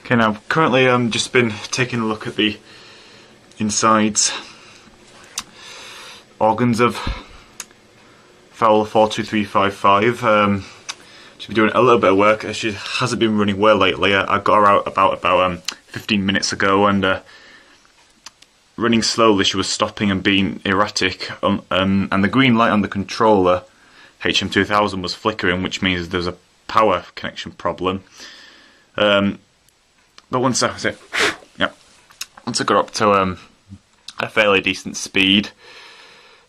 Okay, now currently just been taking a look at the insides organs of Fowler 42355. She's been doing a little bit of work. She hasn't been running well lately. I got her out about 15 minutes ago, and running slowly she was stopping and being erratic, and the green light on the controller HM2000 was flickering, which means there's a power connection problem. But once I got up to a fairly decent speed,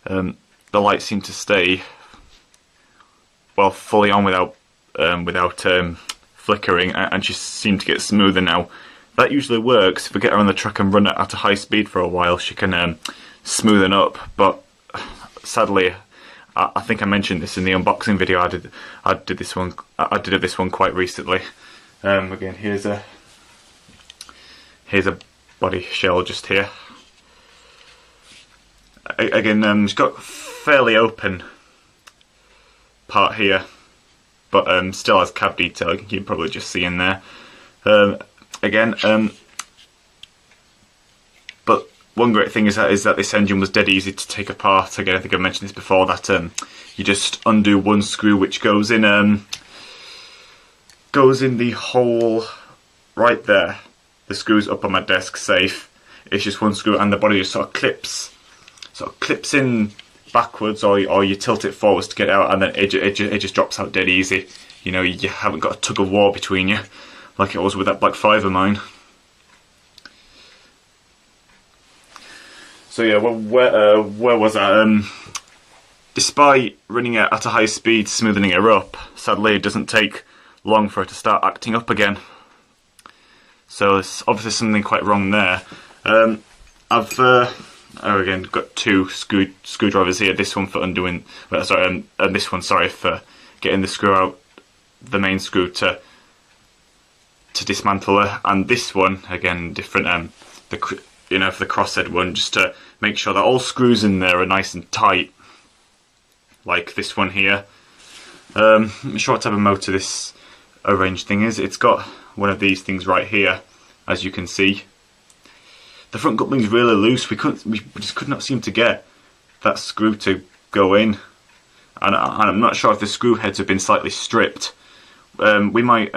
the light seemed to stay fully on without flickering, and she seemed to get smoother now. That usually works. If I get her on the track and run it at a high speed for a while, she can smoothen up. But sadly, I think I mentioned this in the unboxing video. I did this one quite recently. Again, here's a body shell just here. Again, she's got fairly open part here, but still has cab detail. You can probably just see in there. But one great thing is that this engine was dead easy to take apart. Again, I think I mentioned this before, that you just undo one screw, which goes in the hole right there. The screw's up on my desk safe. It's just one screw, and the body just sort of clips in backwards, or you tilt it forwards to get it out, and then it just drops out dead easy. You know, you haven't got a tug of war between you like it was with that Black 5 of mine. So yeah, where was I? Despite running it at a high speed, smoothing her up, sadly it doesn't take long for her to start acting up again. So there's obviously something quite wrong there. I've again got two screwdrivers here. This one for undoing, and this one, sorry, for getting the screw out, the main screw to dismantle her, and this one again different. For the crosshead one, just to make sure that all screws in there are nice and tight, like this one here. I'm sure what type of motor this arranged thing is. It's got one of these things right here, as you can see. The front coupling's really loose. We just could not seem to get that screw to go in, and I'm not sure if the screw heads have been slightly stripped. I might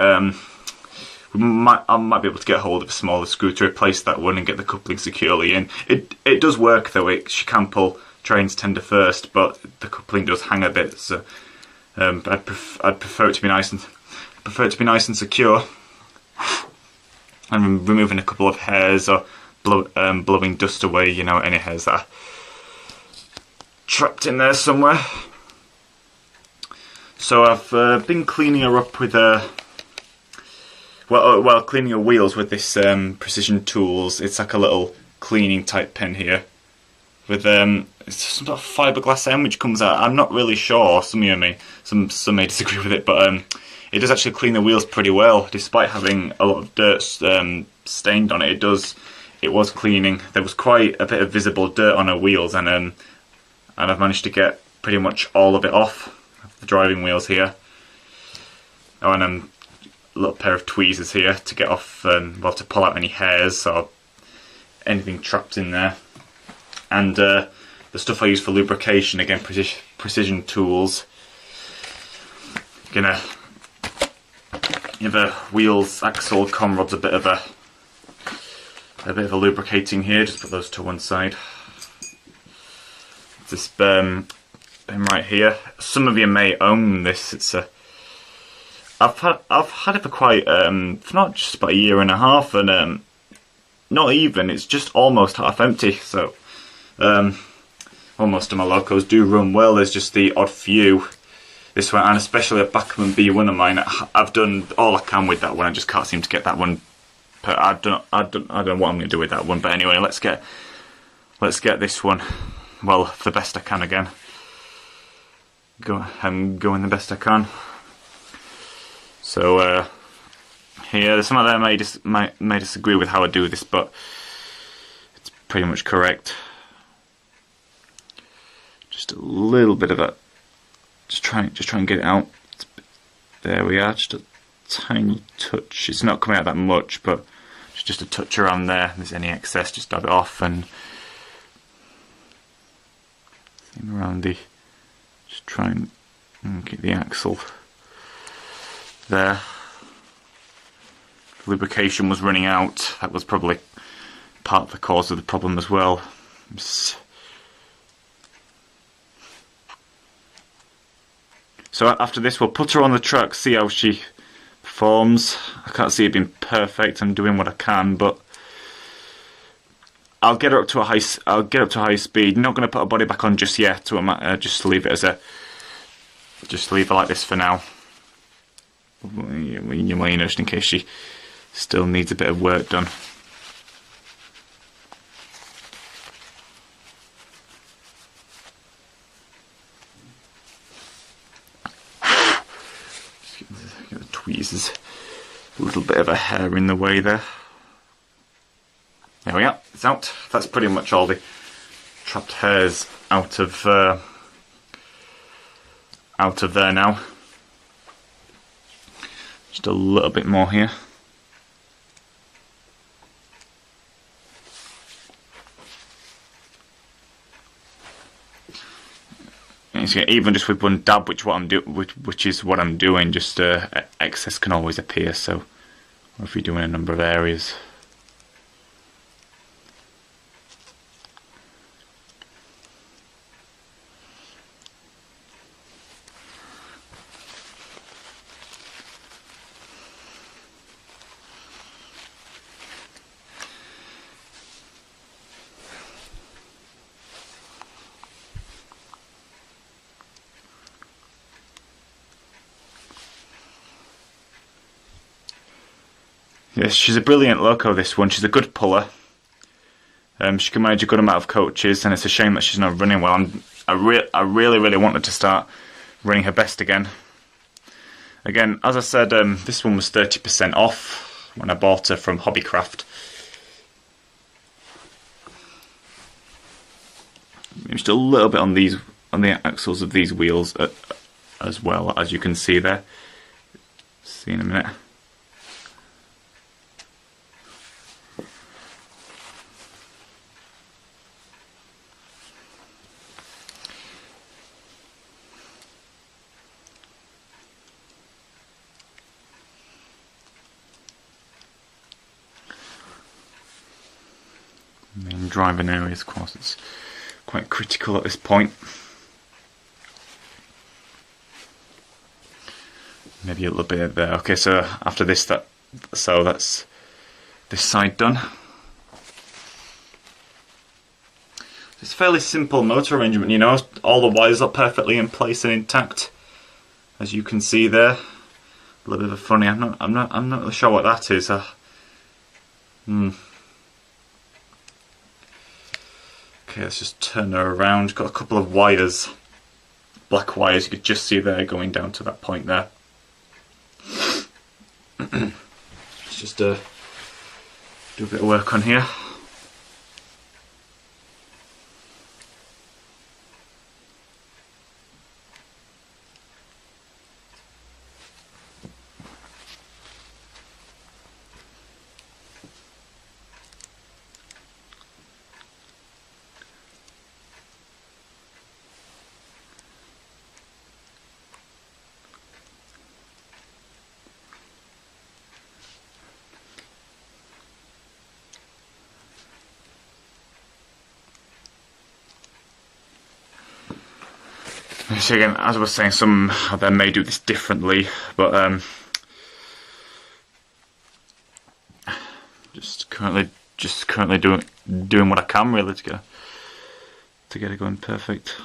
be able to get hold of a smaller screw to replace that one and get the coupling securely in. It does work though. She can pull trains tender first, but the coupling does hang a bit. So I'd prefer it to be nice and secure. And removing a couple of hairs or blowing dust away. You know, any hairs that are trapped in there somewhere. So I've been cleaning her up with cleaning her wheels with this Precision Tools. It's like a little cleaning type pen here with it's some sort of fiberglass end which comes out. I'm not really sure. Some may disagree with it, but it does actually clean the wheels pretty well, despite having a lot of dirt stained on it. It was cleaning. There was quite a bit of visible dirt on her wheels, and I've managed to get pretty much all of it off the driving wheels here. Oh, and a little pair of tweezers here to get off, to pull out any hairs or anything trapped in there. And the stuff I use for lubrication, again, Precision Tools. Gonna give the wheels, axle, com rods a bit of a lubricating here. Just put those to one side. This pen right here. Some of you may own this. It's I've had it for quite for not just about a year and a half, and not even. It's just almost half empty. So most of my locos do run well. There's just the odd few. This one, and especially a Bachmann B1 of mine, I've done all I can with that one. I just can't seem to get that one. I don't know what I'm going to do with that one. But anyway, let's get this one, the best I can again. I'm going the best I can. So here, some of them may disagree with how I do this, but it's pretty much correct. Just a little bit of it. Just try and get it out. There we are, just a tiny touch. It's not coming out that much, but just a touch around there. If there's any excess, just dab it off, and around the, just try and get the axle there. Lubrication was running out. That was probably part of the cause of the problem as well. So after this, we'll put her on the track, see how she performs. I can't see it being perfect. I'm doing what I can, but I'll get her up to a high. I'll get up to high speed. Not going to put her body back on just yet. Just leave it as a. Just leave her like this for now. You know, just in case she still needs a bit of work done. Get the tweezers. A little bit of a hair in the way there. There we are. It's out. That's pretty much all the trapped hairs out of there now. Just a little bit more here. Even just with one dab, which is what I'm doing, just excess can always appear. So, if you're doing a number of areas. Yes, she's a brilliant loco, this one. She's a good puller. She can manage a good amount of coaches, and it's a shame that she's not running well. I really want her to start running her best again. Again, as I said, this one was 30% off when I bought her from Hobbycraft. Just a little bit on the axles of these wheels as well, as you can see there. See in a minute. Main driving areas, of course, it's quite critical at this point. Maybe a little bit there. Okay, so after this, that's this side done. It's a fairly simple motor arrangement, you know. All the wires are perfectly in place and intact, as you can see there. A little bit of a funny. I'm not really sure what that is. Okay, let's just turn her around. Got a couple of wires, black wires, you could just see there going down to that point there. Let's just do a bit of work on here. So again, as I was saying, some of them may do this differently, but just currently doing what I can really to get it going perfect.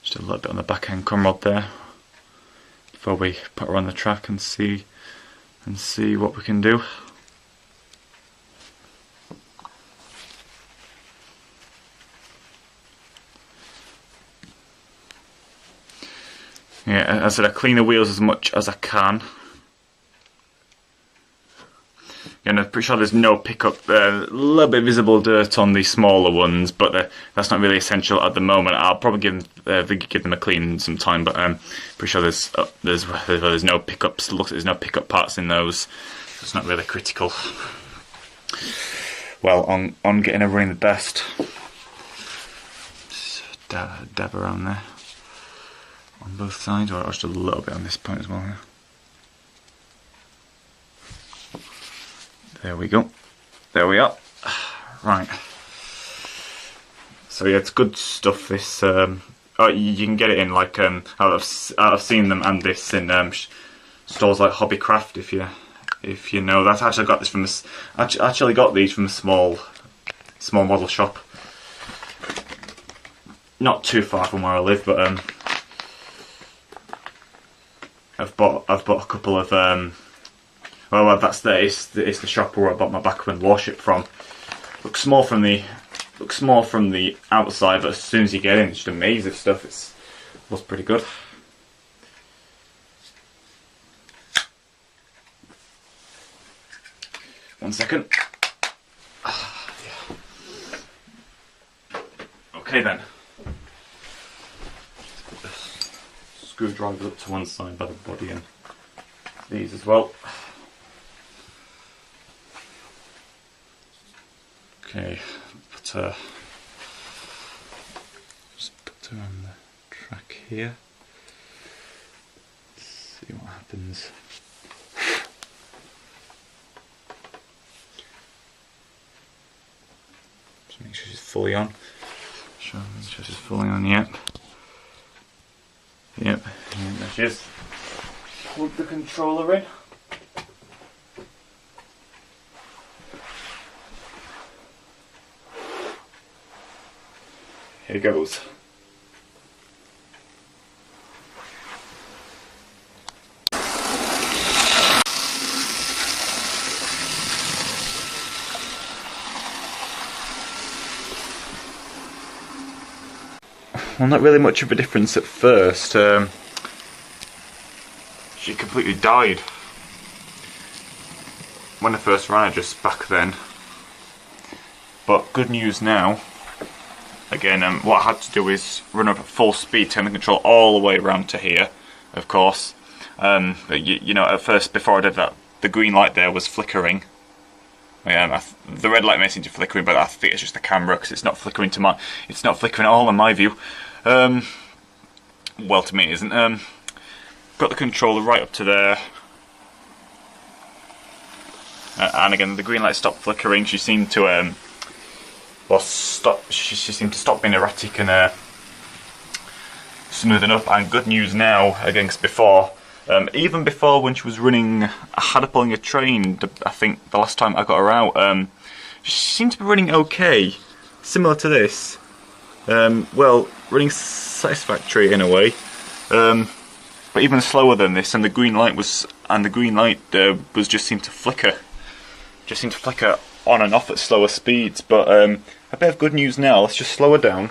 Just a little bit on the back end comrod there before we put her on the track and see what we can do. Yeah, as I said, I clean the wheels as much as I can. And I'm pretty sure there's no pickup, a little bit visible dirt on the smaller ones, but that's not really essential at the moment. I'll probably give them a clean in some time, but I'm pretty sure there's no pickups. Looks like there's no pickup parts in those, so it's not really critical. Well, on getting everything the best. Just dab around there on both sides, or just a little bit on this point as well. Yeah. There we go. There we are. Right. So yeah, it's good stuff. This you can get it in like I've seen them and this in stores like Hobbycraft. If you know that. I actually got this from actually got these from a small model shop. Not too far from where I live, but I've bought a couple of well, it's the shop where I bought my Bachman Warship from. Looks small from the outside, but as soon as you get in, it's just amazing stuff. It looks pretty good. One second. Okay then. Put the screwdriver up to one side by the body and these as well. Okay, just put her on the track here. Let's see what happens. Just make sure she's fully on. Make sure she's fully on. Yep. There she is. Plug the controller in. Here goes. Well, not really much of a difference at first. She completely died when I first ran it just back then. But good news now. Again, what I had to do is run up at full speed, turn the control all the way around to here, of course. But you know, at first, before I did that, the green light there was flickering. The red light may seem to be flickering, but I think it's just the camera because it's not flickering it's not flickering at all in my view. Well, to me it isn't. Got the controller right up to there. And again, the green light stopped flickering. She seemed to she seemed to stop being erratic and smoothing up. And good news now, again, 'cause before, even before when she was running, I had her pulling a train. I think the last time I got her out, she seemed to be running okay, similar to this. Well, running satisfactory in a way, but even slower than this. And the green light was just seemed to flicker. Just seemed to flicker on and off at slower speeds, but a bit of good news now. Let's just slow her down.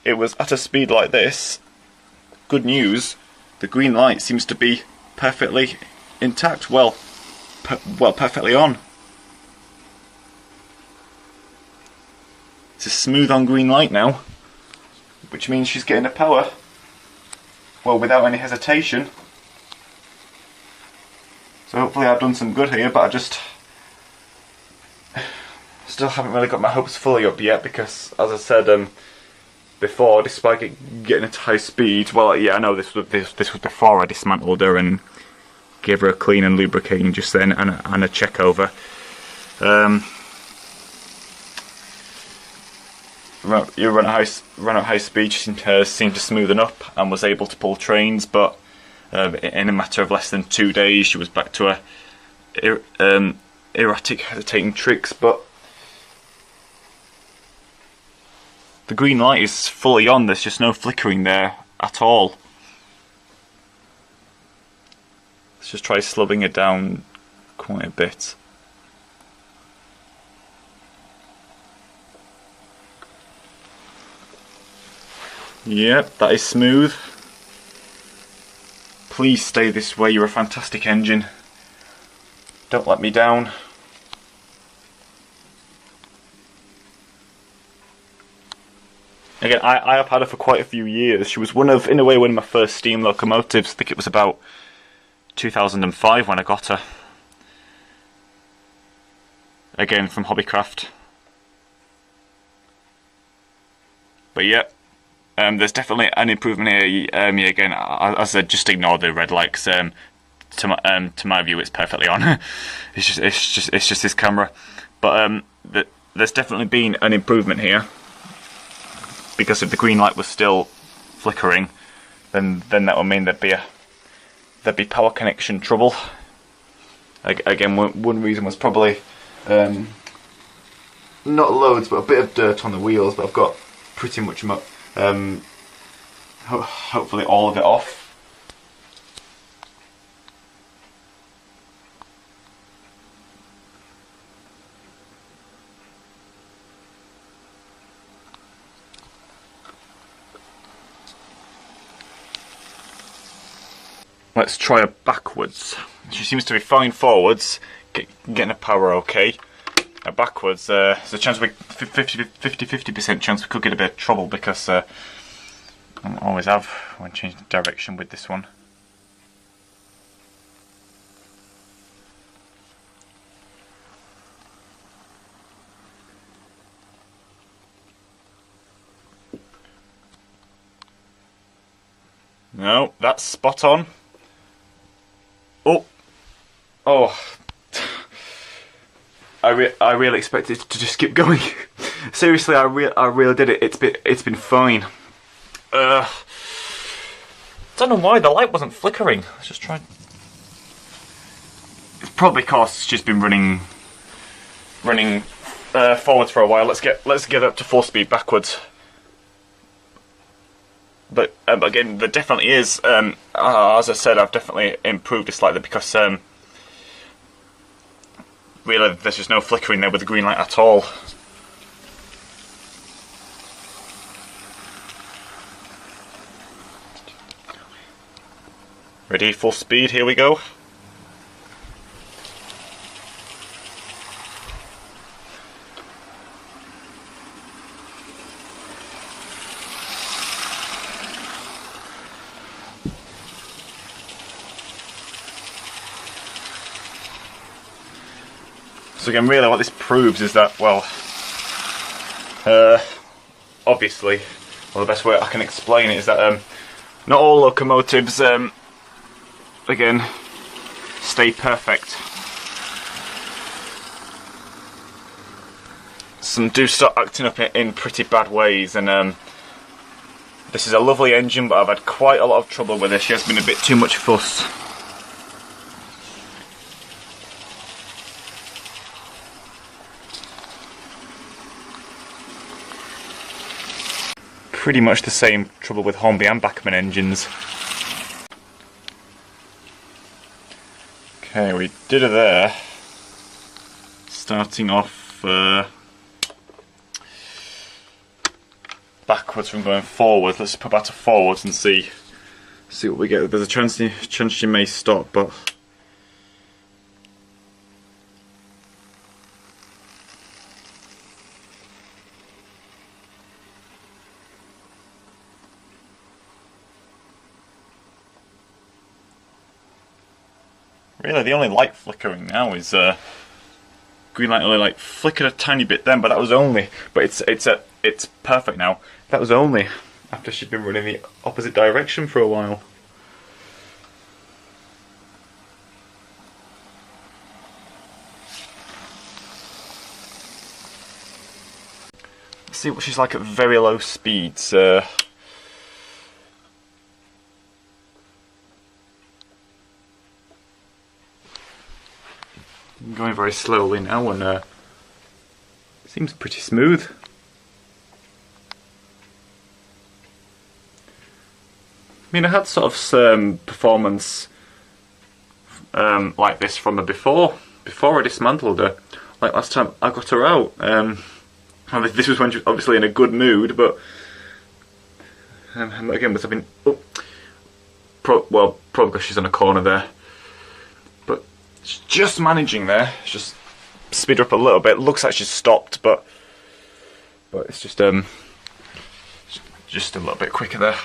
It was at a speed like this. Good news, the green light seems to be perfectly intact. Well, perfectly on. It's a smooth on green light now, which means she's getting the power. Well, without any hesitation. So hopefully I've done some good here, but I just still haven't really got my hopes fully up yet, because as I said before, despite getting at high speed, well, yeah, I know this was before I dismantled her and gave her a clean and lubricating just then, and a check over. You run at high speed, she seemed to smoothen up and was able to pull trains, but in a matter of less than 2 days she was back to her erratic, hesitating tricks. But the green light is fully on, there's just no flickering there at all. Let's just try slowing it down quite a bit. Yep, that is smooth. Please stay this way, you're a fantastic engine. Don't let me down. Again, I have had her for quite a few years. She was in a way, one of my first steam locomotives. I think it was about 2005 when I got her. Again, from Hobbycraft. But yeah, there's definitely an improvement here. Again, as I said, just ignore the red lights. To my view, it's perfectly on. it's just this camera. But there's definitely been an improvement here. Because if the green light was still flickering, then that would mean there'd be power connection trouble. Again, one reason was probably not loads, but a bit of dirt on the wheels. But I've got pretty much hopefully all of it off. Let's try her backwards. She seems to be fine forwards, getting her power okay. Backwards, there's a chance 50% chance we could get a bit of trouble because I always have when changing direction with this one. No, that's spot on. Oh, I really expected it to just keep going. Seriously, I really did it. It's been fine. Don't know why the light wasn't flickering. Let's just try. It's probably because she's been running forwards for a while. Let's get up to full speed backwards. But again, there definitely is. As I said, I've definitely improved it slightly because really, there's just no flickering there with the green light at all. Ready, full speed. Here we go. So again, really what this proves is that, well, obviously, well, the best way I can explain it is that not all locomotives, again, stay perfect. Some do start acting up in pretty bad ways, and this is a lovely engine, but I've had quite a lot of trouble with it. She has been a bit too much fuss. Pretty much the same trouble with Hornby and Bachmann engines. Okay, we did it there. Starting off backwards from going forwards. Let's put that to forwards and see what we get. There's a chance she may stop, but really, the only light flickering now is green light only like flickered a tiny bit then, but that was only. But it's perfect now. That was only after she'd been running the opposite direction for a while. Let's see what she's like at very low speeds. I'm going very slowly now, and it seems pretty smooth. I mean, I had sort of some performance like this from her before I dismantled her. Like last time I got her out. This was when she was obviously in a good mood, but Again, was having probably because she's on a corner there, but she's just managing there. Just speed her up a little bit. Looks like she's stopped, but it's just a little bit quicker there.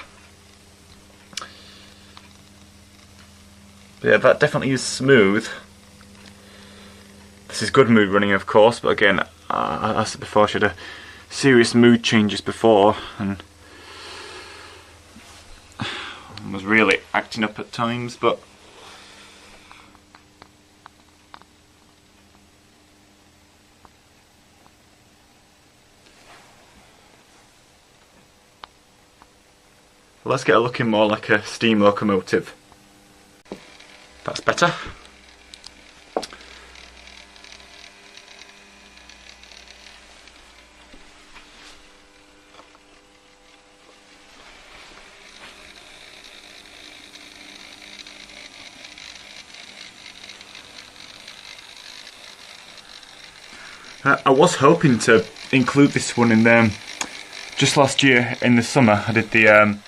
But yeah, that definitely is smooth. This is good mood running, of course, but again, I said before, she had a serious mood changes before, and was really acting up at times, but let's get her looking more like a steam locomotive. That's better. I was hoping to include this one in just last year in the summer. I did the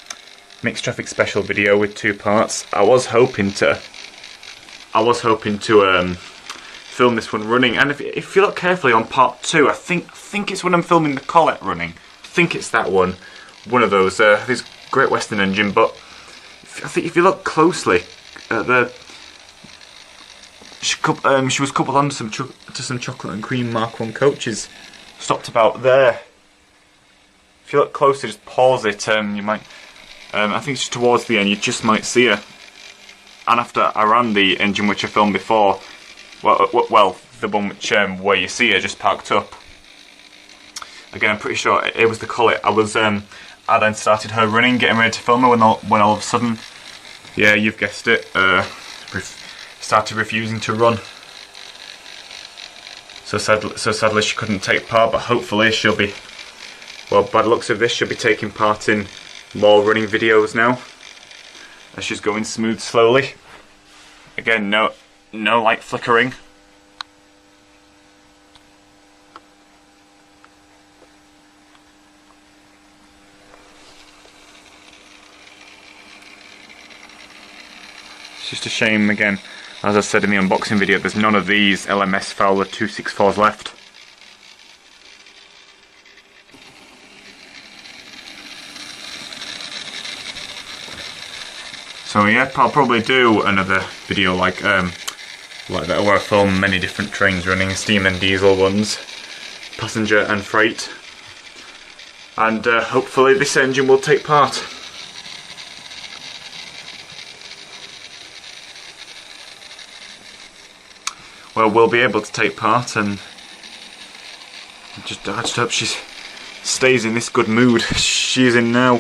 mixed traffic special video with 2 parts. I was hoping to film this one running, and if you look carefully on part 2, I think it's when I'm filming the Colette running. I think it's that one of those. This Great Western engine, but I think if you look closely at she was coupled onto some chocolate and cream Mark 1 coaches, stopped about there. If you look closely, just pause it. You might. I think it's towards the end. You just might see her. And after I ran the engine which I filmed before, well, the one which where you see her just parked up. Again, I'm pretty sure it was the Colette. I then started her running, getting ready to film her when all of a sudden, yeah, you've guessed it. Started refusing to run. So sadly she couldn't take part, but hopefully she'll be, well, by the looks of this, she'll be taking part in more running videos now, as she's going smooth slowly. Again, no light flickering. It's just a shame, again, as I said in the unboxing video, there's none of these LMS Fowler 264s left. So yeah, I'll probably do another video like that where I film many different trains running, steam and diesel ones, passenger and freight, and hopefully this engine will take part. Well, we'll be able to take part, and I just hope she stays in this good mood she's in now.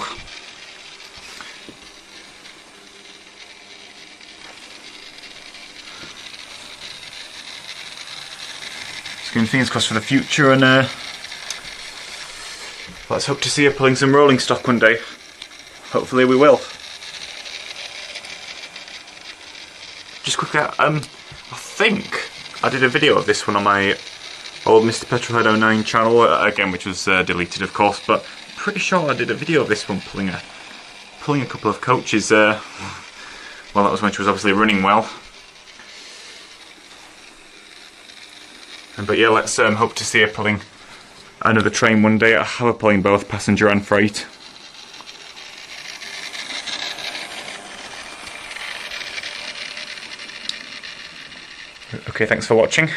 Just giving fingers crossed for the future, and let's hope to see her pulling some rolling stock one day. Hopefully we will. Just quickly, I think I did a video of this one on my old Mr. Petrolhead 09 channel, again, which was deleted, of course, but I'm pretty sure I did a video of this one pulling a couple of coaches. Well, that was when she was obviously running well. But yeah, let's hope to see her pulling another train one day. I have her pulling both passenger and freight. Okay, thanks for watching.